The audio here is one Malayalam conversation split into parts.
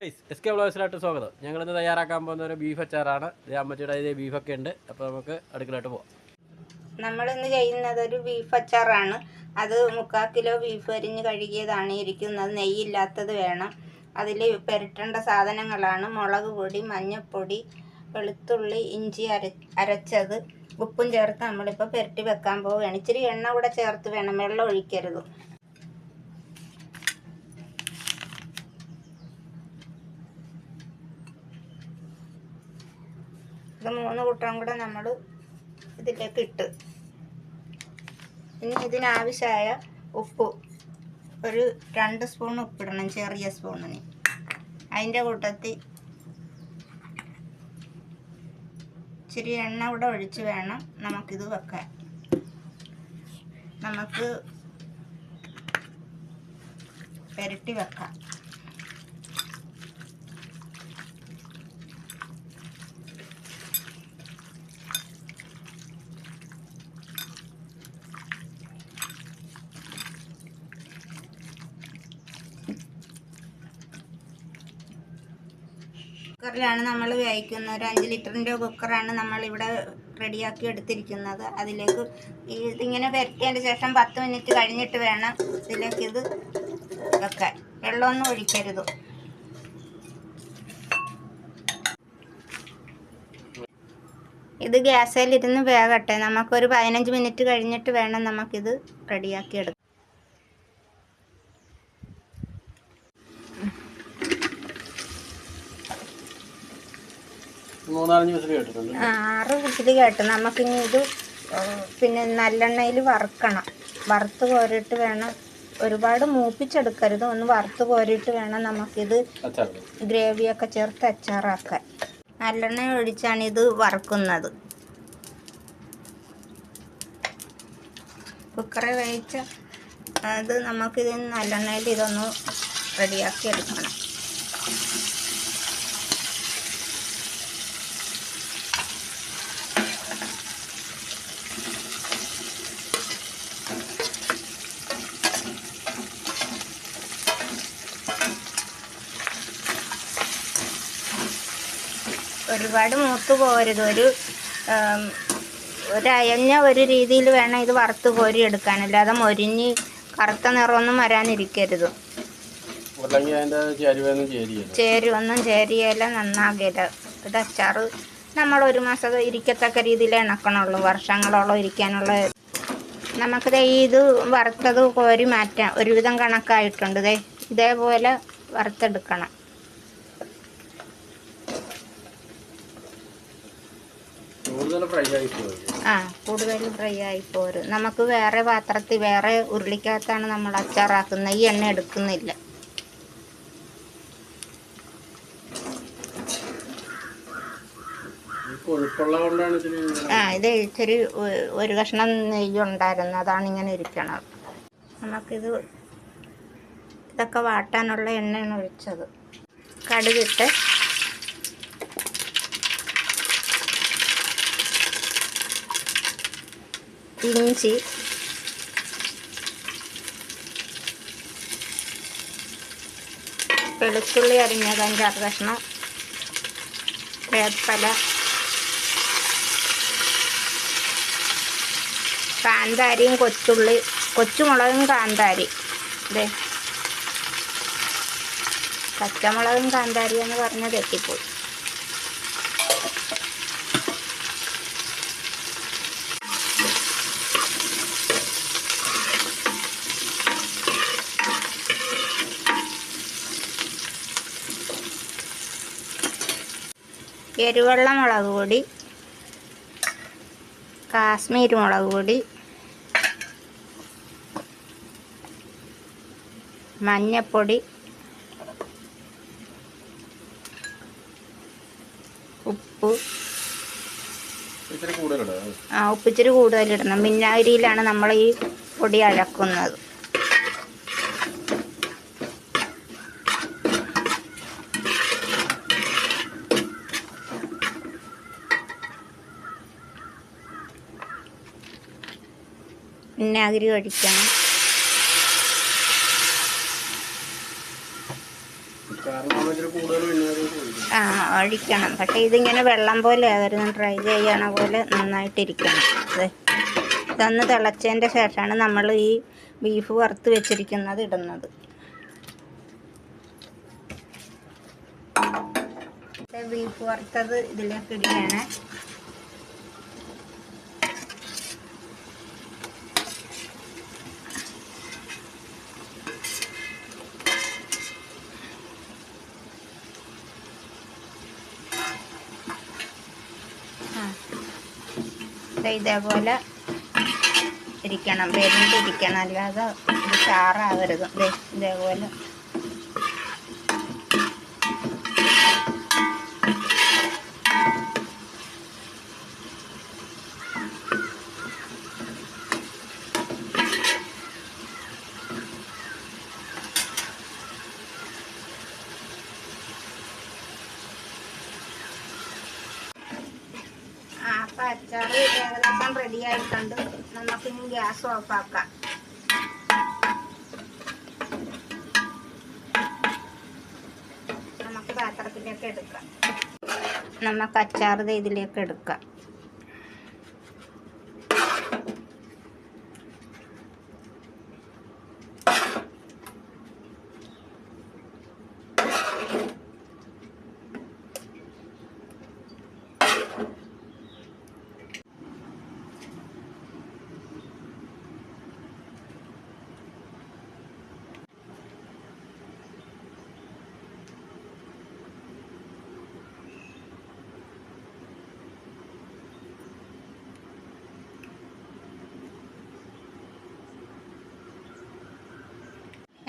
എസ് കെ വ്ളോഗ്സിലോട്ട് സ്വാഗതം. ഞങ്ങളിന്ന് തയ്യാറാക്കാൻ പോകുന്ന ഒരു ബീഫ് അച്ചാറാണ്. അമ്മച്ചിയുടെ ഇതിൽ ബീഫൊക്കെ ഉണ്ട്. അപ്പോൾ നമുക്ക് അടുക്കളയിട്ട് പോവാം. നമ്മളിന്ന് ചെയ്യുന്നത് ഒരു ബീഫ് അച്ചാറാണ്. അത് 3/4 കിലോ ബീഫ് അരിഞ്ഞ് കഴുകിയതാണ് ഇരിക്കുന്നത്. നെയ്യില്ലാത്തത് വേണം. അതിൽ പുരട്ടേണ്ട സാധനങ്ങളാണ് മുളക് പൊടി, മഞ്ഞൾപ്പൊടി, വെളുത്തുള്ളി, ഇഞ്ചി അരച്ചത്, ഉപ്പും ചേർത്ത് നമ്മളിപ്പോൾ പുരട്ടി വെക്കാൻ പോവുകയാണ്. ഇച്ചിരി എണ്ണ കൂടെ ചേർത്ത് വേണം, വെള്ളം ഒഴിക്കരുത്. ഇത് 3 കൂട്ടം കൂടെ നമ്മൾ ഇതിലേക്ക് ഇട്ട്, ഇനി ഇതിനാവശ്യമായ ഉപ്പ് ഒരു 2 സ്പൂൺ ഉപ്പിടണം, ചെറിയ സ്പൂണിന്. അതിൻ്റെ കൂട്ടത്തിൽ ഇച്ചിരി എണ്ണ കൂടെ ഒഴിച്ച് വേണം നമുക്കിത് വെക്കാൻ. നമുക്ക് പുരട്ടി വെക്കാം. കുക്കറിലാണ് നമ്മൾ വേവിക്കുന്നത്. ഒരു 5 ലിറ്ററിൻ്റെ കുക്കറാണ് നമ്മളിവിടെ റെഡിയാക്കി എടുത്തിരിക്കുന്നത്. അതിലേക്ക് ഇതിങ്ങനെ പുരട്ടിയതിന് ശേഷം 10 മിനിറ്റ് കഴിഞ്ഞിട്ട് വേണം ഇതിലേക്ക് ഇത് വെക്കാൻ. വെള്ളമൊന്നും ഒഴിക്കരുത്. ഇത് ഗ്യാസിലിരുന്ന് വേകട്ടെ. നമുക്കൊരു 15 മിനിറ്റ് കഴിഞ്ഞിട്ട് വേണം നമുക്കിത് റെഡിയാക്കി എടുക്കാം. 3-4 വിസിൽ കേട്ടിട്ടുണ്ട്. 6 വിസിൽ കേട്ടു. നമുക്കിനി ഇത് പിന്നെ നല്ലെണ്ണയിൽ വറുക്കണം. വറുത്ത് കോരിയിട്ട് വേണം, ഒരുപാട് മൂപ്പിച്ചെടുക്കരുത്, ഒന്ന് വറുത്ത് കോരിയിട്ട് വേണം നമുക്കിത് ഗ്രേവിയൊക്കെ ചേർത്ത് അച്ചാറാക്കാൻ. നല്ലെണ്ണ ഒഴിച്ചാണ് ഇത് വറുക്കുന്നത്. കുക്കറെ വേവിച്ച അത് നമുക്കിത് നല്ലെണ്ണയിൽ ഇതൊന്ന് റെഡിയാക്കി എടുക്കണം. ഒരുപാട് മൂത്ത് പോരുത്. ഒരു അയഞ്ഞ ഒരു രീതിയിൽ വേണം ഇത് വറുത്ത് കോരി എടുക്കാൻ, അല്ലാതെ മൊരിഞ്ഞ് കറുത്ത നിറമൊന്നും വരാനിരിക്കരുത്. ചേരുവൊന്നും ചേരിയല്ല, നന്നാകില്ല. ഇത് അച്ചാറ് നമ്മൾ 1 മാസം ഇരിക്കത്തക്ക രീതിയിൽ ഇണക്കണുള്ളൂ, വർഷങ്ങളോളം ഇരിക്കാനുള്ള. നമുക്കിത് ഇത് വറുത്തത് കോരി മാറ്റാം. ഒരുവിധം കണക്കായിട്ടുണ്ട്. ഇതേപോലെ വറുത്തെടുക്കണം. കൂടുതൽ ഫ്രൈ ആയി പോരും. നമുക്ക് വേറെ പാത്രത്തിൽ, വേറെ ഉരുളിക്കകത്താണ് നമ്മൾ അച്ചാറാക്കുന്നത്. ഈ എണ്ണ എടുക്കുന്നില്ല. ഇത് ഇച്ചിരി ഒരു കഷ്ണം നെയ്യ് ഉണ്ടായിരുന്നു, അതാണ് ഇങ്ങനെ ഇരിക്കണത്. നമുക്കിത് ഇതൊക്കെ വാട്ടാനുള്ള എണ്ണയാണ് ഒഴിച്ചത്. കടുകിട്ട് ഇഞ്ചി, വെളുത്തുള്ളി അരിഞ്ഞത് 5-6 കഷ്ണം, വേപ്പല, കാന്താരിയും കൊച്ചുമുളകും കാന്താരി. പച്ചമുളകും കാന്താരി എന്ന് പറഞ്ഞ് തെറ്റിപ്പോയി. എരിവെള്ള മുളക് പൊടി, കാശ്മീരി മുളക് പൊടി, മഞ്ഞൾപ്പൊടി, ഉപ്പ്. ഉപ്പ് ഇച്ചിരി കൂടുതലിടണം. വിനാഗിരിയിലാണ് നമ്മൾ ഈ പൊടി അഴക്കുന്നത്. വിനാഗിരി ഒഴിക്കണം. ആ ഒഴിക്കണം. പക്ഷേ ഇതിങ്ങനെ വെള്ളം പോലെ ആകരുത്, ട്രൈ ചെയ്യണ പോലെ നന്നായിട്ടിരിക്കണം. അതെ, ഇതൊന്ന് തിളച്ചതിൻ്റെ ശേഷമാണ് നമ്മൾ ഈ ബീഫ് വറുത്ത് വെച്ചിരിക്കുന്നത് ഇടുന്നത്. ബീഫ് വറുത്തത് ഇതിലേക്ക് ഇടുകയാണ്. ഇതേപോലെ ഇരിക്കണം, വെന്തിരിക്കണം, അല്ലാതെ ഇത് ചാറാവരുത്. ഇതേപോലെ അപ്പം അച്ചാർ ഏകദേശം റെഡി ആയിട്ടുണ്ട്. നമുക്കിനി ഗ്യാസ് ഓഫാക്കാം. നമുക്ക് പാത്രത്തിലേക്ക് എടുക്കാം. നമുക്ക് അച്ചാർ ഇതിലേക്ക് എടുക്കാം.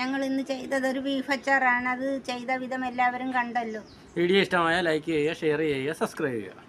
ഞങ്ങൾ ഇന്ന് ചെയ്തതൊരു ബീഫ് അച്ചാറാണ്. അത് ചെയ്ത വിധം എല്ലാവരും കണ്ടല്ലോ. വീഡിയോ ഇഷ്ടമായ ലൈക്ക് ചെയ്യുക, ഷെയർ ചെയ്യുക, സബ്സ്ക്രൈബ് ചെയ്യുക.